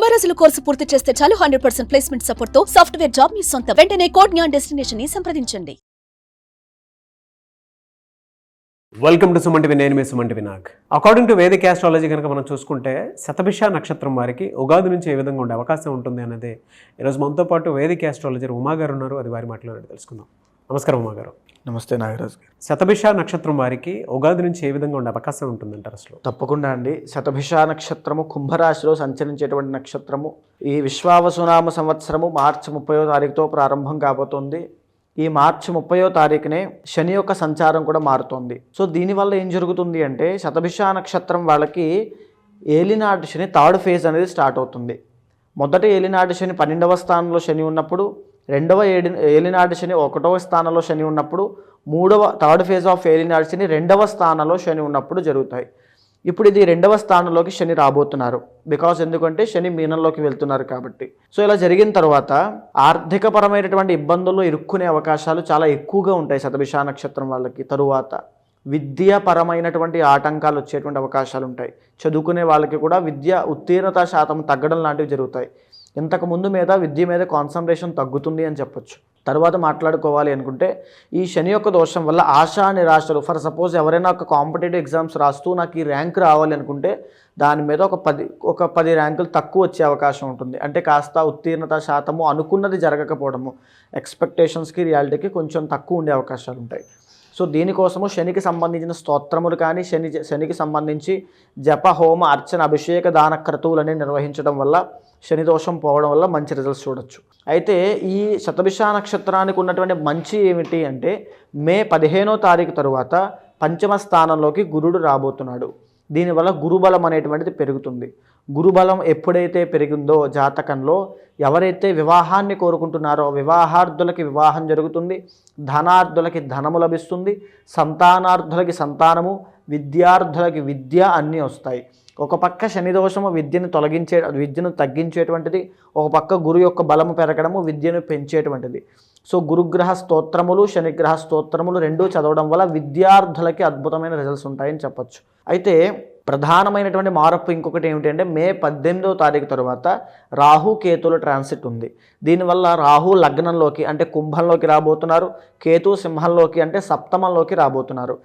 కుంభరాశుల course పూర్తి చేస్తే చాలు 100% ప్లేస్మెంట్ సపోర్ట్ తో సాఫ్ట్వేర్ జాబ్ మీ సొంతం. వెంటనే కోడ్ జ్ఞాన్ డెస్టినేషన్ ని సంప్రదించండి. Welcome to Suman TV. నేను మీ Suman TV Nag. According to Vedic astrology కనుక మనం చూసుకుంటే శతభిష నక్షత్రం వారికి ఉగాది నుంచి ఏ విధంగా ఉండే అవకాశం ఉంటుంది అనేది ఈరోజు మనతో పాటు వేదిక్ ఆస్ట్రాలజర్ ఉమా గారు ఉన్నారు. అది వారి మాటలో తెలుసుకుందాం. నమస్కారం ఉమా గారు. నమస్తే నాగరాజ్ గారు. శతభిష నక్షత్రం వారికి ఉగాది నుంచి ఏ విధంగా ఉండే అవకాశం ఉంటుందంటారు అసలు? తప్పకుండా అండి. శతభిష నక్షత్రము కుంభరాశిలో సంచరించేటువంటి నక్షత్రము. ఈ విశ్వావసునామ సంవత్సరము మార్చి 30వ తారీఖుతో ప్రారంభం కాబోతోంది. ఈ మార్చి 30వ తారీఖునే శని యొక్క సంచారం కూడా మారుతోంది. సో దీనివల్ల ఏం జరుగుతుంది అంటే శతభిష నక్షత్రం వాళ్ళకి ఏలినాటి శని థర్డ్ ఫేజ్ అనేది స్టార్ట్ అవుతుంది. మొదటి ఏలినాటి శని 12వ స్థానంలో శని ఉన్నప్పుడు, రెండవ ఏలినాటి శని 1వ స్థానంలో శని ఉన్నప్పుడు, థర్డ్ ఫేజ్ ఆఫ్ ఏలినాటి శని 2వ స్థానంలో శని ఉన్నప్పుడు జరుగుతాయి. ఇప్పుడు ఇది 2వ స్థానంలోకి శని రాబోతున్నారు. బికాజ్ ఎందుకంటే శని మీనంలోకి వెళ్తున్నారు కాబట్టి. సో ఇలా జరిగిన తర్వాత ఆర్థికపరమైనటువంటి ఇబ్బందుల్లో ఇరుక్కునే అవకాశాలు చాలా ఎక్కువగా ఉంటాయి శతభిష నక్షత్రం వాళ్ళకి. తరువాత విద్యాపరమైనటువంటి ఆటంకాలు వచ్చేటువంటి అవకాశాలు ఉంటాయి. చదువుకునే వాళ్ళకి కూడా విద్య ఉత్తీర్ణత శాతం తగ్గడం లాంటివి జరుగుతాయి. ఇంతకుముందు మీద విద్య మీద కాన్సన్ట్రేషన్ తగ్గుతుంది అని చెప్పొచ్చు. తర్వాత మాట్లాడుకోవాలి అనుకుంటే ఈ శని యొక్క దోషం వల్ల ఆశా నిరాశలు, ఫర్ సపోజ్ ఎవరైనా ఒక కాంపిటేటివ్ ఎగ్జామ్స్ రాస్తూ నాకు ఈ ర్యాంక్ రావాలి అనుకుంటే దాని మీద ఒక 10 ర్యాంకులు తక్కువ వచ్చే అవకాశం ఉంటుంది. అంటే కాస్త ఉత్తీర్ణత శాతము అనుకున్నది జరగకపోవడము, ఎక్స్పెక్టేషన్స్కి రియాలిటీకి కొంచెం తక్కువ ఉండే అవకాశాలు ఉంటాయి. సో దీనికోసము శనికి సంబంధించిన స్తోత్రములు కానీ శనికి సంబంధించి జప హోమ అర్చన అభిషేక దాన క్రతువులని నిర్వహించడం వల్ల శని దోషం పోవడం వల్ల మంచి రిజల్ట్స్ చూడొచ్చు. అయితే ఈ శతభిష నక్షత్రానికి ఉన్నటువంటి మంచి ఏమిటి అంటే మే 15వ తారీఖు తరువాత పంచమ స్థానంలోకి గురుడు రాబోతున్నాడు. దీనివల్ల గురుబలం అనేటువంటిది పెరుగుతుంది. గురుబలం ఎప్పుడైతే పెరిగిందో జాతకంలో ఎవరైతే వివాహాన్ని కోరుకుంటున్నారో వివాహార్థులకి వివాహం జరుగుతుంది, ధనార్థులకి ధనము లభిస్తుంది, సంతానార్థులకి సంతానము, విద్యార్థులకి విద్య అన్నీ వస్తాయి. ఒక పక్క శని దోషము విద్యను తగ్గించేటువంటిది, ఒక పక్క గురు యొక్క బలము పెరగడము విద్యను పెంచేటువంటిది. సో గురుగ్రహ స్తోత్రములు శనిగ్రహ స్తోత్రములు రెండూ చదవడం వల్ల విద్యార్థులకి అద్భుతమైన రిజల్ట్స్ ఉంటాయని చెప్పచ్చు. అయితే ప్రధానమైనటువంటి మార్పు ఇంకొకటి ఏమిటంటే మే 18వ తారీఖు తర్వాత రాహు కేతుల ట్రాన్సిట్ ఉంది. దీనివల్ల రాహు లగ్నంలోకి అంటే కుంభంలోకి రాబోతున్నారు, కేతు సింహంలోకి అంటే సప్తమంలోకి రాబోతున్నారు.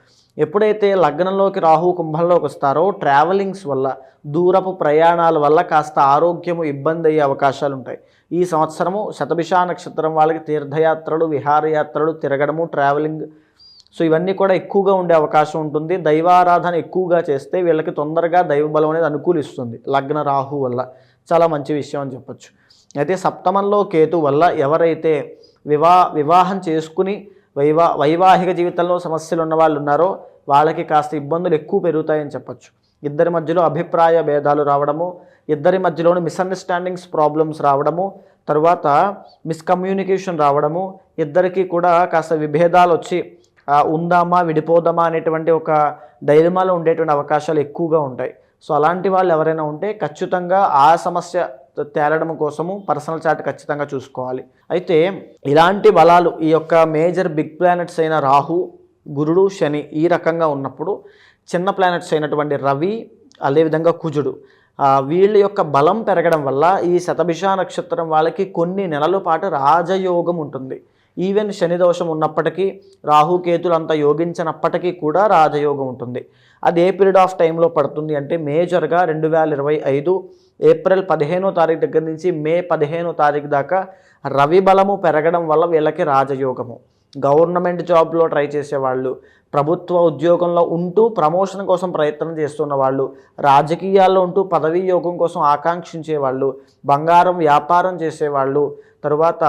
ఎప్పుడైతే లగ్నంలోకి రాహు కుంభంలోకి వస్తారో ట్రావెలింగ్స్ వల్ల, దూరపు ప్రయాణాల వల్ల కాస్త ఆరోగ్యము ఇబ్బంది అయ్యే అవకాశాలు ఉంటాయి. ఈ సంవత్సరము శతభిష నక్షత్రం వాళ్ళకి తీర్థయాత్రలు, విహారయాత్రలు, తిరగడము, ట్రావెలింగ్, సో ఇవన్నీ కూడా ఎక్కువగా ఉండే అవకాశం ఉంటుంది. దైవారాధన ఎక్కువగా చేస్తే వీళ్ళకి తొందరగా దైవబలం అనేది అనుకూలిస్తుంది. లగ్న రాహు వల్ల చాలా మంచి విషయం అని చెప్పచ్చు. అయితే సప్తమంలో కేతు వల్ల ఎవరైతే వివాహం చేసుకుని వైవాహిక జీవితంలో సమస్యలు ఉన్న వాళ్ళు ఉన్నారో వాళ్ళకి కాస్త ఇబ్బందులు ఎక్కువ పెరుగుతాయని చెప్పచ్చు. ఇద్దరి మధ్యలో అభిప్రాయ భేదాలు రావడము, ఇద్దరి మధ్యలోని మిస్అండర్స్టాండింగ్స్ ప్రాబ్లమ్స్ రావడము, తర్వాత మిస్కమ్యూనికేషన్ రావడము, ఇద్దరికి కూడా కాస్త విభేదాలు వచ్చి ఉందామా విడిపోదామా అనేటువంటి ఒక డైలమాలో ఉండేటువంటి అవకాశాలు ఎక్కువగా ఉంటాయి. సో అలాంటి వాళ్ళు ఎవరైనా ఉంటే ఖచ్చితంగా ఆ సమస్య తేలడం కోసము పర్సనల్ చార్ట్ ఖచ్చితంగా చూసుకోవాలి. అయితే ఇలాంటి బలాలు ఈ యొక్క మేజర్ బిగ్ ప్లానెట్స్ అయిన రాహు, గురుడు, శని ఈ రకంగా ఉన్నప్పుడు చిన్న ప్లానెట్స్ అయినటువంటి రవి, అదేవిధంగా కుజుడు, వీళ్ళ యొక్క బలం పెరగడం వల్ల ఈ శతభిష నక్షత్రం వాళ్ళకి కొన్ని నెలల పాటు రాజయోగం ఉంటుంది. ఈవెన్ శని దోషం ఉన్నప్పటికీ, రాహుకేతులు అంత యోగించినప్పటికీ కూడా రాజయోగం ఉంటుంది. అది ఏ పీరియడ్ ఆఫ్ టైంలో పడుతుంది అంటే మేజర్గా 2025 ఏప్రిల్ 15వ తారీఖు దగ్గర నుంచి మే 15వ తారీఖు దాకా రవి బలము పెరగడం వల్ల వీళ్ళకి రాజయోగము. గవర్నమెంట్ జాబ్లో ట్రై చేసేవాళ్ళు, ప్రభుత్వ ఉద్యోగంలో ఉంటూ ప్రమోషన్ కోసం ప్రయత్నం చేస్తున్న వాళ్ళు, రాజకీయాల్లో ఉంటూ పదవీ యోగం కోసం ఆకాంక్షించేవాళ్ళు, బంగారం వ్యాపారం చేసేవాళ్ళు, తరువాత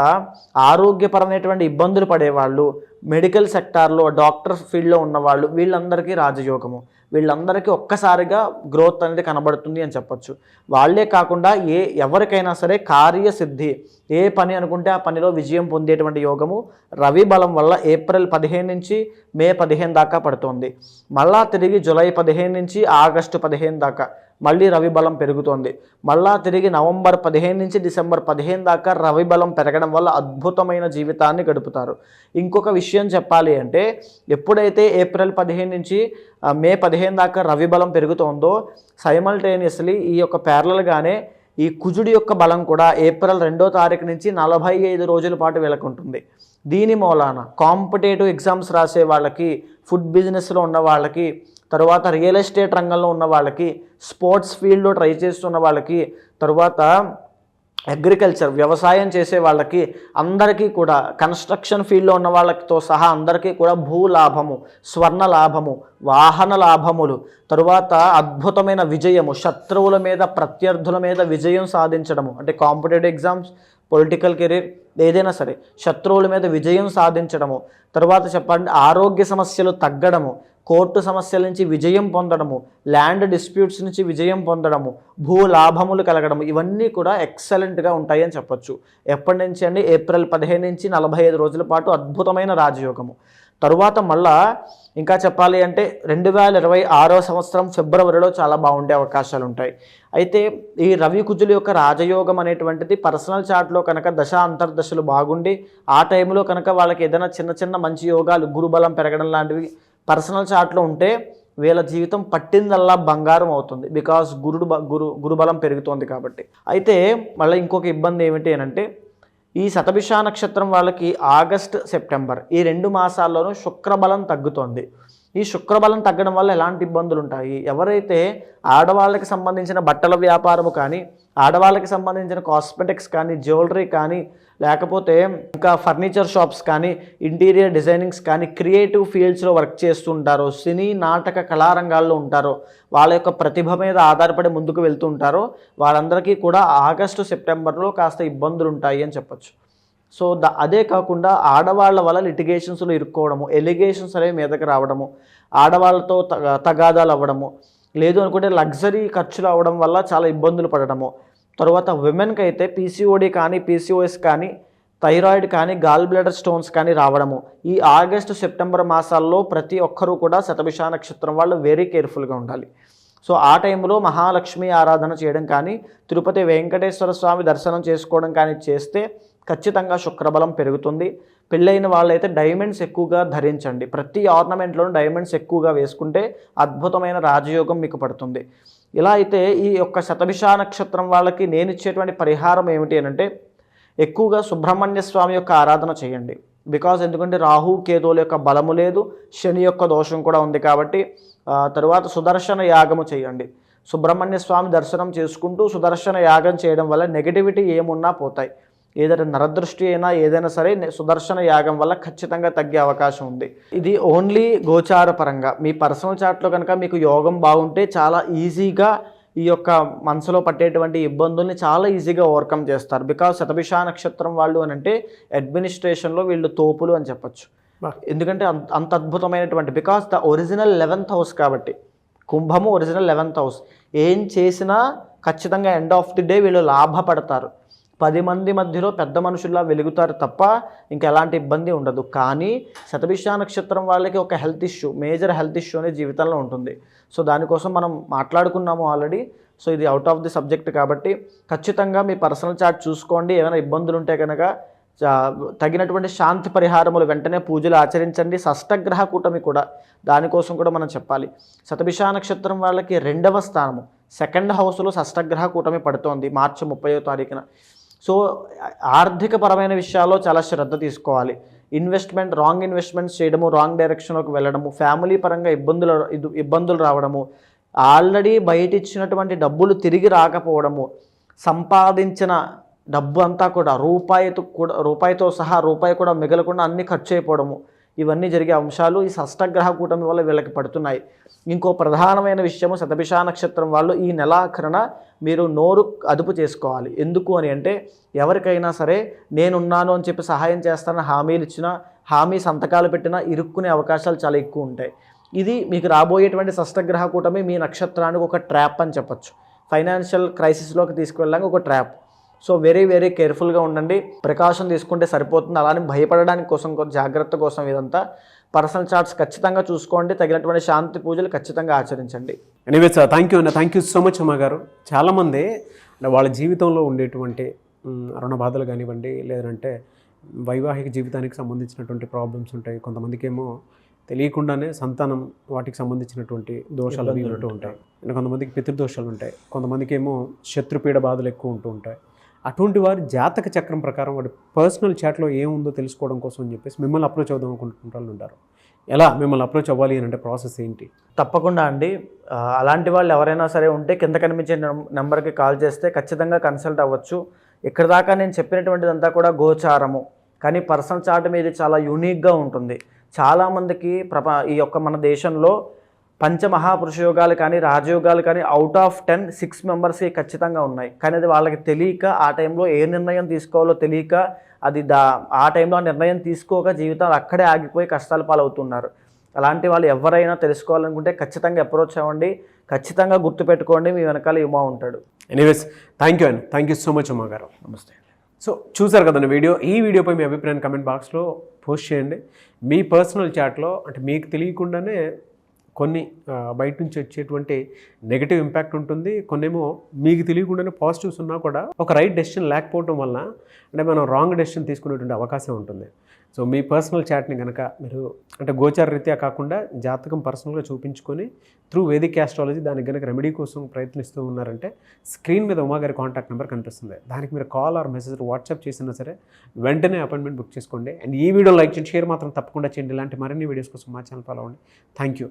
ఆరోగ్యపరమైనటువంటి ఇబ్బందులు పడేవాళ్ళు, మెడికల్ సెక్టార్లో డాక్టర్ ఫీల్డ్లో ఉన్నవాళ్ళు, వీళ్ళందరికీ రాజయోగము. వీళ్ళందరికీ ఒక్కసారిగా గ్రోత్ అనేది కనబడుతుంది అని చెప్పొచ్చు. వాళ్ళే కాకుండా ఎవరికైనా సరే కార్యసిద్ధి, ఏ పని అనుకుంటే ఆ పనిలో విజయం పొందేటువంటి యోగము రవి బలం వల్ల ఏప్రిల్ 15 నుంచి మే 15 దాకా పడుతుంది. మళ్ళా తిరిగి జూలై 15 నుంచి ఆగస్టు 15 దాకా మళ్ళీ రవి బలం పెరుగుతోంది. మళ్ళా తిరిగి నవంబర్ 15 నుంచి డిసెంబర్ 15 దాకా రవి బలం పెరగడం వల్ల అద్భుతమైన జీవితాన్ని గడుపుతారు. ఇంకొక విషయం చెప్పాలి అంటే ఎప్పుడైతే ఏప్రిల్ 15 నుంచి మే 15 దాకా రవి బలం పెరుగుతోందో సైమల్టేనియస్లీ ఈ యొక్క ప్యారలల్గానే ఈ కుజుడి యొక్క బలం కూడా ఏప్రిల్ 2వ తారీఖు నుంచి 45 రోజుల పాటు వీళ్ళకు ఉంటుంది. దీని మూలాన కాంపిటేటివ్ ఎగ్జామ్స్ రాసే వాళ్ళకి, ఫుడ్ బిజినెస్లో ఉన్న వాళ్ళకి, తర్వాత రియల్ ఎస్టేట్ రంగంలో ఉన్న వాళ్ళకి, స్పోర్ట్స్ ఫీల్డ్లో ట్రై చేస్తున్న వాళ్ళకి, తర్వాత అగ్రికల్చర్ వ్యవసాయం చేసే వాళ్ళకి, అందరికీ కూడా కన్స్ట్రక్షన్ ఫీల్డ్లో ఉన్న వాళ్ళతో సహా అందరికీ కూడా భూలాభము, స్వర్ణ లాభము, వాహన లాభములు, తరువాత అద్భుతమైన విజయము, శత్రువుల మీద ప్రత్యర్థుల మీద విజయం సాధించడము, అంటే కాంపిటేటివ్ ఎగ్జామ్స్, పొలిటికల్ కెరీర్ ఏదైనా సరే శత్రువుల మీద విజయం సాధించడము, తర్వాత చెప్పండి ఆరోగ్య సమస్యలు తగ్గడము, కోర్టు సమస్యల నుంచి విజయం పొందడము, ల్యాండ్ డిస్ప్యూట్స్ నుంచి విజయం పొందడము, భూ లాభములు కలగడము, ఇవన్నీ కూడా ఎక్సలెంట్గా ఉంటాయి అని చెప్పొచ్చు. ఎప్పటి నుంచి అండి? ఏప్రిల్ 15 నుంచి 45 రోజుల పాటు అద్భుతమైన రాజయోగము. తరువాత మళ్ళా ఇంకా చెప్పాలి అంటే 2026వ సంవత్సరం ఫిబ్రవరిలో చాలా బాగుండే అవకాశాలు ఉంటాయి. అయితే ఈ రవి కుజుల యొక్క రాజయోగం అనేటువంటిది పర్సనల్ చార్ట్లో కనుక దశ అంతర్దశలు బాగుండి ఆ టైంలో కనుక వాళ్ళకి ఏదైనా చిన్న చిన్న మంచి యోగాలు, గురుబలం పెరగడం లాంటివి పర్సనల్ చార్ట్లో ఉంటే వీళ్ళ జీవితం పట్టిందల్లా బంగారం అవుతుంది. బికాస్ గురుబలం పెరుగుతోంది కాబట్టి. అయితే మళ్ళీ ఇంకొక ఇబ్బంది ఏమిటి అంటే ఈ శతభిష నక్షత్రం వాళ్ళకి ఆగస్ట్, సెప్టెంబర్ ఈ 2 మాసాల్లోనూ శుక్రబలం తగ్గుతోంది. ఈ శుక్రబలం తగ్గడం వల్ల ఎలాంటి ఇబ్బందులు ఉంటాయి? ఎవరైతే ఆడవాళ్ళకి సంబంధించిన బట్టల వ్యాపారము కానీ, ఆడవాళ్ళకి సంబంధించిన కాస్మెటిక్స్ కానీ, జ్యువెలరీ కానీ, లేకపోతే ఇంకా ఫర్నిచర్ షాప్స్ కానీ, ఇంటీరియర్ డిజైనింగ్స్ కానీ, క్రియేటివ్ ఫీల్డ్స్లో వర్క్ చేస్తుంటారో, సినీ నాటక కళారంగాల్లో ఉంటారో, వాళ్ళ యొక్క ప్రతిభ మీద ఆధారపడి ముందుకు వెళ్తూ ఉంటారో వాళ్ళందరికీ కూడా ఆగస్టు, సెప్టెంబర్లో కాస్త ఇబ్బందులు ఉంటాయి అని చెప్పచ్చు. సో అదే కాకుండా ఆడవాళ్ళ వల్ల లిటిగేషన్స్లో ఇరుక్కోవడము, ఎలిగేషన్స్ అనేవి మీదకి రావడము, ఆడవాళ్ళతో తగాదాలు అవ్వడము, లేదు అనుకుంటే లగ్జరీ ఖర్చులు అవ్వడం వల్ల చాలా ఇబ్బందులు పడడము. తర్వాత విమెన్కి అయితే పీసీఓడి కానీ, పీసీఓఎస్ కానీ, థైరాయిడ్ కానీ, గాల్ బ్లాడర్ స్టోన్స్ కానీ రావడము. ఈ ఆగస్టు, సెప్టెంబర్ మాసాల్లో ప్రతి ఒక్కరూ కూడా శతభిష నక్షత్రం వాళ్ళు వెరీ కేర్ఫుల్గా ఉండాలి. సో ఆ టైంలో మహాలక్ష్మి ఆరాధన చేయడం కానీ, తిరుపతి వెంకటేశ్వర స్వామి దర్శనం చేసుకోవడం కానీ చేస్తే ఖచ్చితంగా శుక్రబలం పెరుగుతుంది. పెళ్ళైన వాళ్ళైతే డైమండ్స్ ఎక్కువగా ధరించండి. ప్రతి ఆర్నమెంట్లోనూ డైమండ్స్ ఎక్కువగా వేసుకుంటే అద్భుతమైన రాజయోగం మీకు పడుతుంది. ఇలా అయితే ఈ యొక్క శతభిష నక్షత్రం వాళ్ళకి నేను ఇచ్చేటువంటి పరిహారం ఏమిటి అని అంటే ఎక్కువగా సుబ్రహ్మణ్య స్వామి యొక్క ఆరాధన చేయండి. బికాజ్ ఎందుకంటే రాహు కేతువుల యొక్క బలము లేదు, శని యొక్క దోషం కూడా ఉంది కాబట్టి. తరువాత సుదర్శన యాగము చేయండి. సుబ్రహ్మణ్య స్వామి దర్శనం చేసుకుంటూ సుదర్శన యాగం చేయడం వల్ల నెగిటివిటీ ఏమున్నా పోతాయి. ఏదైనా నరదృష్టి అయినా ఏదైనా సరే సుదర్శన యాగం వల్ల ఖచ్చితంగా తగ్గే అవకాశం ఉంది. ఇది ఓన్లీ గోచార పరంగా. మీ పర్సనల్ చార్ట్లో కనుక మీకు యోగం బాగుంటే చాలా ఈజీగా ఈ యొక్క మనసులో పట్టేటువంటి ఇబ్బందుల్ని చాలా ఈజీగా ఓవర్కమ్ చేస్తారు. బికాజ్ శతభిష నక్షత్రం వాళ్ళు అని అంటే అడ్మినిస్ట్రేషన్లో వీళ్ళు తోపులు అని చెప్పచ్చు. ఎందుకంటే అంత అద్భుతమైనటువంటి, because the original 11th house కాబట్టి. కుంభము ఒరిజినల్ 11th హౌస్. ఏం చేసినా ఖచ్చితంగా ఎండ్ ఆఫ్ ది డే వీళ్ళు లాభపడతారు. 10 మంది మధ్యలో పెద్ద మనుషుల్లా వెలుగుతారు తప్ప ఇంకా ఎలాంటి ఇబ్బంది ఉండదు. కానీ శతభిష నక్షత్రం వాళ్ళకి ఒక health issue, major health issue అనేది జీవితంలో ఉంటుంది. సో దానికోసం మనం మాట్లాడుకున్నాము ఆల్రెడీ. సో ఇది అవుట్ ఆఫ్ ది సబ్జెక్ట్ కాబట్టి ఖచ్చితంగా మీ పర్సనల్ చార్ట్ చూసుకోండి. ఏమైనా ఇబ్బందులు ఉంటే కనుక తగినటువంటి శాంతి పరిహారములు వెంటనే పూజలు ఆచరించండి. షష్టగ్రహ కూటమి కూడా దానికోసం కూడా మనం చెప్పాలి. శతభిష నక్షత్రం వాళ్ళకి 2వ స్థానము, 2nd హౌస్లో షష్టగ్రహ కూటమి పడుతోంది మార్చి 30వ తారీఖున. సో ఆర్థిక పరమైన విషయాల్లో చాలా శ్రద్ధ తీసుకోవాలి. రాంగ్ ఇన్వెస్ట్మెంట్స్ చేయడము, రాంగ్ డైరెక్షన్లోకి వెళ్ళడము, ఫ్యామిలీ పరంగా ఇబ్బందులు రావడము, ఆల్రెడీ బయట ఇచ్చినటువంటి డబ్బులు తిరిగి రాకపోవడము, సంపాదించిన డబ్బు అంతా కూడా రూపాయితో సహా రూపాయి కూడా మిగలకుండా అన్ని ఖర్చు అయిపోవడము, ఇవన్నీ జరిగే అంశాలు ఈ షష్టగ్రహ కూటమి వల్ల వీళ్ళకి పడుతున్నాయి. ఇంకో ప్రధానమైన విషయము శతభిష నక్షత్రం వాళ్ళు ఈ నెలాఖరున మీరు నోరు అదుపు చేసుకోవాలి. ఎందుకు అని అంటే ఎవరికైనా సరే నేనున్నాను అని చెప్పి సహాయం చేస్తానని హామీలు ఇచ్చినా, హామీ సంతకాలు పెట్టినా ఇరుక్కునే అవకాశాలు చాలా ఎక్కువ ఉంటాయి. ఇది మీకు రాబోయేటువంటి షష్టగ్రహ కూటమి మీ నక్షత్రానికి ఒక ట్రాప్ అని చెప్పచ్చు. ఫైనాన్షియల్ క్రైసిస్లోకి తీసుకువెళ్ళడానికి ఒక ట్రాప్. సో వెరీ వెరీ కేర్ఫుల్గా ఉండండి. ప్రికాషన్ తీసుకుంటే సరిపోతుంది. అలానే భయపడడానికి కోసం జాగ్రత్త కోసం ఇదంతా. పర్సనల్ చార్ట్స్ ఖచ్చితంగా చూసుకోండి. తగినటువంటి శాంతి పూజలు ఖచ్చితంగా ఆచరించండి. Anyway sir, thank you so much అమ్మ గారు. చాలామంది వాళ్ళ జీవితంలో ఉండేటువంటి రుణ బాధలు కానివ్వండి, లేదంటే వైవాహిక జీవితానికి సంబంధించినటువంటి ప్రాబ్లమ్స్ ఉంటాయి. కొంతమందికి ఏమో తెలియకుండానే సంతానం వాటికి సంబంధించినటువంటి దోషాలు అవి ఉంటూ ఉంటాయి. అండ్ కొంతమందికి పితృదోషాలు ఉంటాయి, కొంతమందికి ఏమో శత్రుపీడ బాధలు ఎక్కువ ఉంటూ ఉంటాయి. అటువంటి వారి జాతక చక్రం ప్రకారం వాడి పర్సనల్ చాట్లో ఏముందో తెలుసుకోవడం కోసం అని చెప్పేసి మిమ్మల్ని అప్రోచ్ అవుదాం అనుకుంటున్న వాళ్ళు ఉంటారు. ఎలా మిమ్మల్ని అప్రోచ్ అవ్వాలి అని అంటే ప్రాసెస్ ఏంటి? తప్పకుండా అండి, అలాంటి వాళ్ళు ఎవరైనా సరే ఉంటే కింద కనిపించే నెంబర్కి కాల్ చేస్తే ఖచ్చితంగా కన్సల్ట్ అవ్వచ్చు. ఇక్కడ దాకా నేను చెప్పినటువంటిదంతా కూడా గోచారము, కానీ పర్సనల్ చార్ట్ మీద చాలా యూనిక్గా ఉంటుంది. చాలామందికి ఈ యొక్క మన దేశంలో పంచమహాపురుష యోగాలు కానీ రాజయోగాలు కానీ అవుట్ ఆఫ్ 10 6 మెంబర్స్కి ఖచ్చితంగా ఉన్నాయి. కానీ అది వాళ్ళకి తెలియక, ఆ టైంలో ఏ నిర్ణయం తీసుకోవాలో తెలియక, అది ఆ టైంలో ఆ నిర్ణయం తీసుకోక జీవితాలు అక్కడే ఆగిపోయి కష్టాల పాలవుతున్నారు. అలాంటి వాళ్ళు ఎవరైనా తెలుసుకోవాలనుకుంటే ఖచ్చితంగా అప్రోచ్ అవ్వండి. ఖచ్చితంగా గుర్తుపెట్టుకోండి, మీ వెనకాల ఉమా ఉంటాడు. ఎనీవేస్, థ్యాంక్ యూ అండి, thank you so much Uma గారు. నమస్తే. సో చూసారు కదండి వీడియో. ఈ వీడియోపై మీ అభిప్రాయాన్ని కమెంట్ బాక్స్లో పోస్ట్ చేయండి. మీ పర్సనల్ చాట్లో అంటే మీకు తెలియకుండానే కొన్ని బయట నుంచి వచ్చేటువంటి నెగిటివ్ ఇంపాక్ట్ ఉంటుంది, కొన్నేమో మీకు తెలియకుండానే పాజిటివ్స్ ఉన్నా కూడా ఒక రైట్ డెసిషన్ లేకపోవడం వల్ల అంటే మనం రాంగ్ డెసిషన్ తీసుకునేటువంటి అవకాశం ఉంటుంది. సో మీ పర్సనల్ చాట్ని కనుక మీరు అంటే గోచార రీత్యా కాకుండా జాతకం పర్సనల్గా చూపించుకొని త్రూ వేదిక్ ఆస్ట్రాలజీ దానికి కనుక రెమెడీ కోసం ప్రయత్నిస్తూ ఉన్నారంటే స్క్రీన్ మీద ఉమా గారి కాంటాక్ట్ నెంబర్ కనిపిస్తుంది. దానికి మీరు కాల్ ఆర్ మెసేజ్ వాట్సాప్ చేసినా సరే వెంటనే అపాయింట్మెంట్ బుక్ చేసుకోండి. అండ్ ఈ వీడియో లైక్ చేయండి, షేర్ మాత్రం తప్పకుండా చేయండి. ఇలాంటి మరిన్ని వీడియోస్ కోసం మా ఛానల్ ఫాలో అవ్వండి. Thank you.